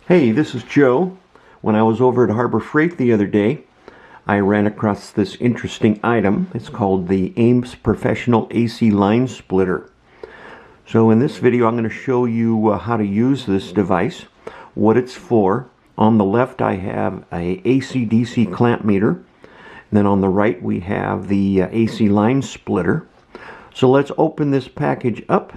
Hey, this is Joe. When I was over at Harbor Freight the other day, I ran across this interesting item. It's called the Ames Professional AC Line Splitter. So in this video, I'm going to show you how to use this device, what it's for. On the left, I have a ACDC clamp meter. And then on the right, we have the AC line splitter. So let's open this package up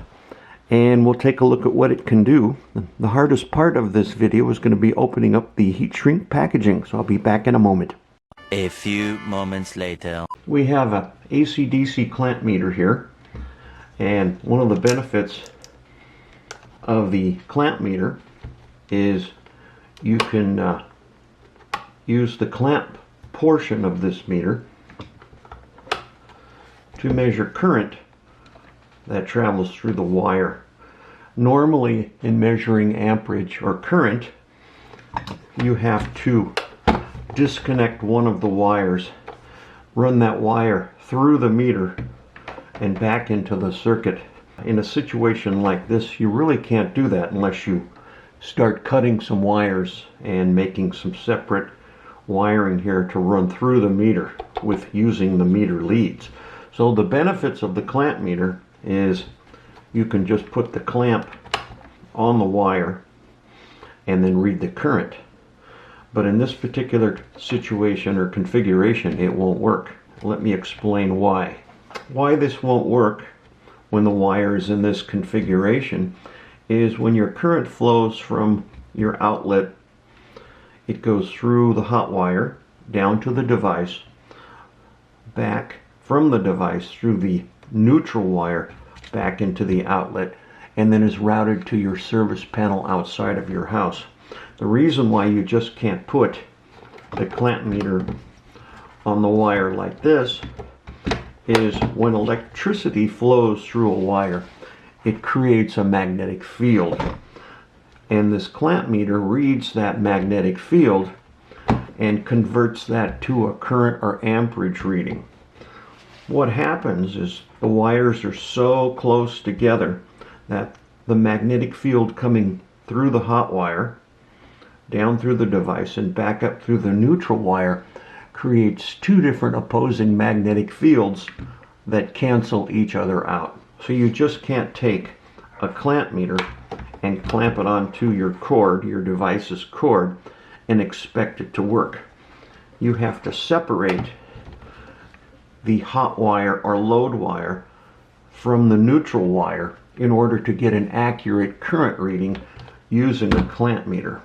and we'll take a look at what it can do. The hardest part of this video is going to be opening up the heat shrink packaging, so I'll be back in a moment. A few moments later. We have a ACDC clamp meter here, and one of the benefits of the clamp meter is you can use the clamp portion of this meter to measure current that travels through the wire. Normally, in measuring amperage or current, you have to disconnect one of the wires, run that wire through the meter and back into the circuit. In a situation like this, you really can't do that unless you start cutting some wires and making some separate wiring here to run through the meter with using the meter leads. So the benefits of the clamp meter is you can just put the clamp on the wire and then read the current. But in this particular situation or configuration, it won't work. Let me explain why. Why this won't work when the wire is in this configuration is when your current flows from your outlet, it goes through the hot wire down to the device, back from the device through the neutral wire back into the outlet, and then is routed to your service panel outside of your house. The reason why you just can't put the clamp meter on the wire like this is when electricity flows through a wire, it creates a magnetic field, and this clamp meter reads that magnetic field and converts that to a current or amperage reading. What happens is the wires are so close together that the magnetic field coming through the hot wire, down through the device, and back up through the neutral wire creates two different opposing magnetic fields that cancel each other out. So you just can't take a clamp meter and clamp it onto your cord, your device's cord, and expect it to work. You have to separate the hot wire or load wire from the neutral wire in order to get an accurate current reading using a clamp meter.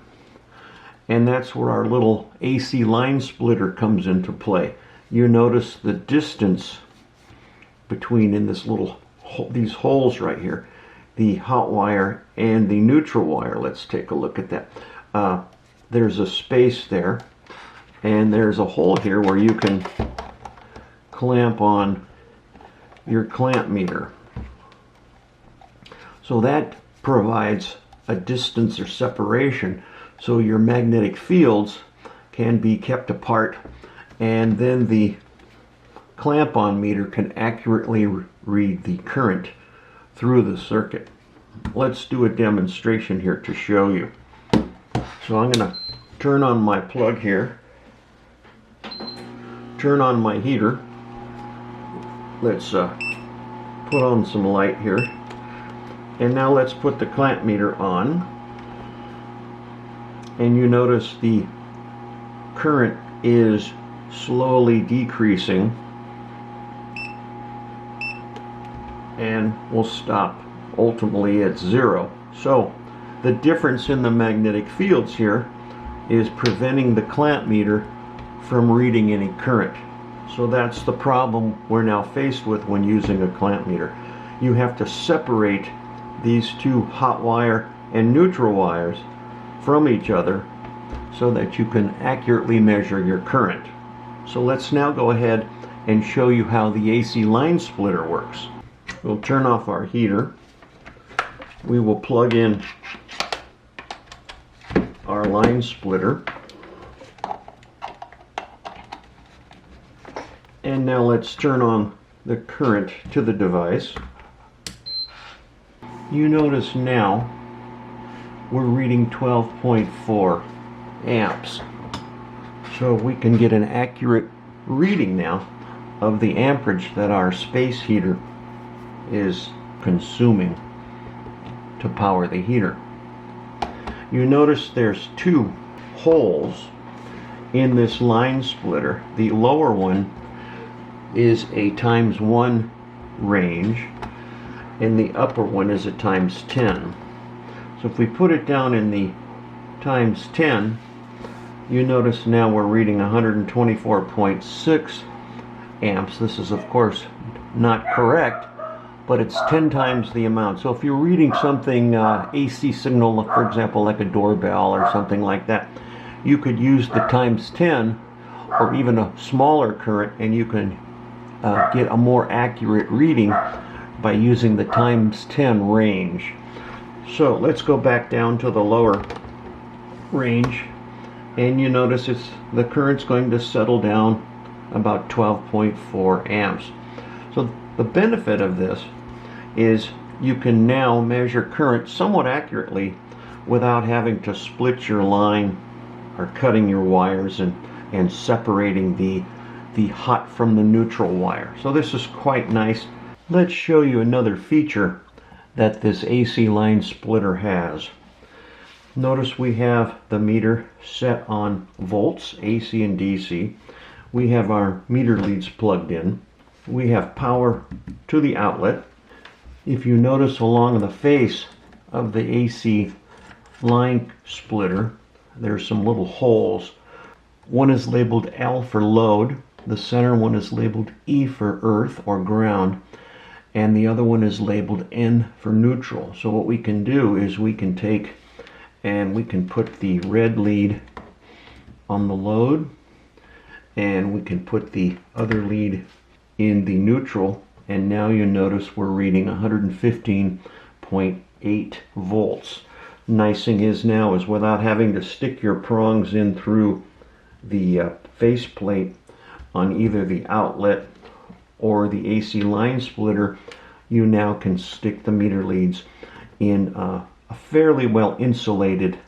And that's where our little AC line splitter comes into play. You notice the distance between in this little these holes right here, the hot wire and the neutral wire. Let's take a look at that. There's a space there, and there's a hole here where you can clamp on your clamp meter. So that provides a distance or separation so your magnetic fields can be kept apart, and then the clamp on meter can accurately read the current through the circuit. Let's do a demonstration here to show you. So I'm going to turn on my plug here, turn on my heater. Let's put on some light here, and now let's put the clamp meter on, and you notice the current is slowly decreasing and will stop ultimately at 0. So the difference in the magnetic fields here is preventing the clamp meter from reading any current. So that's the problem we're now faced with when using a clamp meter. You have to separate these two hot wire and neutral wires from each other so that you can accurately measure your current. So let's now go ahead and show you how the AC line splitter works. We'll turn off our heater. We will plug in our line splitter. And now let's turn on the current to the device. You notice now we're reading 12.4 amps. So we can get an accurate reading now of the amperage that our space heater is consuming to power the heater. You notice there's two holes in this line splitter. The lower one is a ×1 range and the upper one is a ×10. So if we put it down in the ×10, you notice now we're reading 124.6 amps. This is of course not correct, but it's 10 times the amount. So if you're reading something, AC signal, for example, like a doorbell or something like that, you could use the ×10 or even a smaller current, and you can get a more accurate reading by using the ×10 range. So let's go back down to the lower range, and you notice the current's going to settle down about 12.4 amps. So the benefit of this is you can now measure current somewhat accurately without having to split your line or cutting your wires and separating the hot from the neutral wire. So this is quite nice. Let's show you another feature that this AC line splitter has. Notice we have the meter set on volts, AC and DC. We have our meter leads plugged in. We have power to the outlet. If you notice along the face of the AC line splitter, there's some little holes. One is labeled L for load, the center one is labeled E for earth or ground, and the other one is labeled N for neutral. So what we can do is we can take and we can put the red lead on the load, and we can put the other lead in the neutral, and now you notice we're reading 115.8 volts. Nice thing is now is without having to stick your prongs in through the faceplate on either the outlet or the AC line splitter, you now can stick the meter leads in a fairly well insulated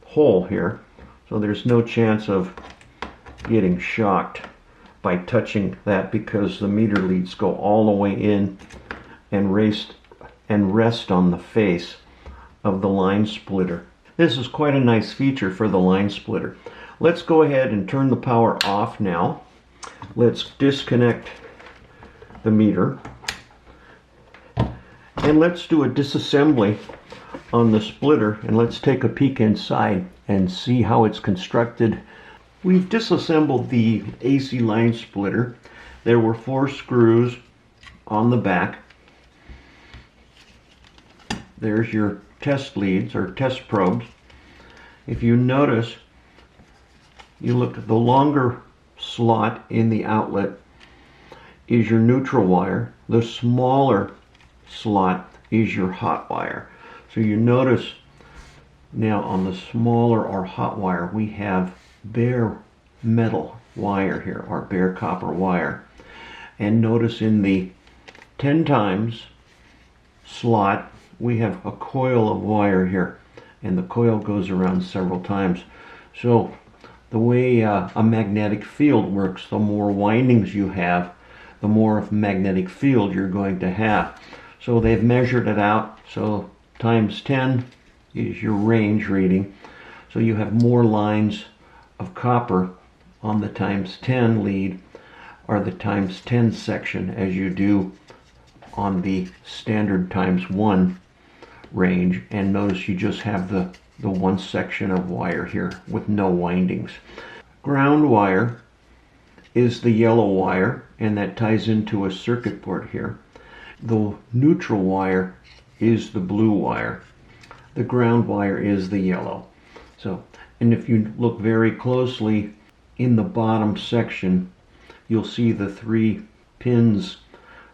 hole here, so there's no chance of getting shocked by touching that, because the meter leads go all the way in and rest on the face of the line splitter. This is quite a nice feature for the line splitter. Let's go ahead and turn the power off now. Let's disconnect the meter, and let's do a disassembly on the splitter, and let's take a peek inside and see how it's constructed. We've disassembled the AC line splitter. There were 4 screws on the back. There's your test leads or test probes. If you notice, you look at the longer slot in the outlet is your neutral wire. The smaller slot is your hot wire. So you notice now on the smaller or hot wire we have bare metal wire here, or bare copper wire. And notice in the 10 times slot we have a coil of wire here, and the coil goes around several times. So the way a magnetic field works, the more windings you have, the more of magnetic field you're going to have. So they've measured it out. So ×10 is your range reading. So you have more lines of copper on the ×10 lead, or the ×10 section, as you do on the standard ×1 range. And notice you just have the one section of wire here with no windings. Ground wire is the yellow wire, and that ties into a circuit board here. The neutral wire is the blue wire. The ground wire is the yellow. So, and if you look very closely in the bottom section, you'll see the 3 pins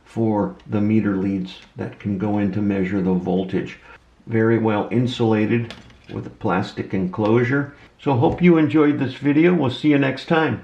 for the meter leads that can go in to measure the voltage. Very well insulated with a plastic enclosure. So hope you enjoyed this video. We'll see you next time.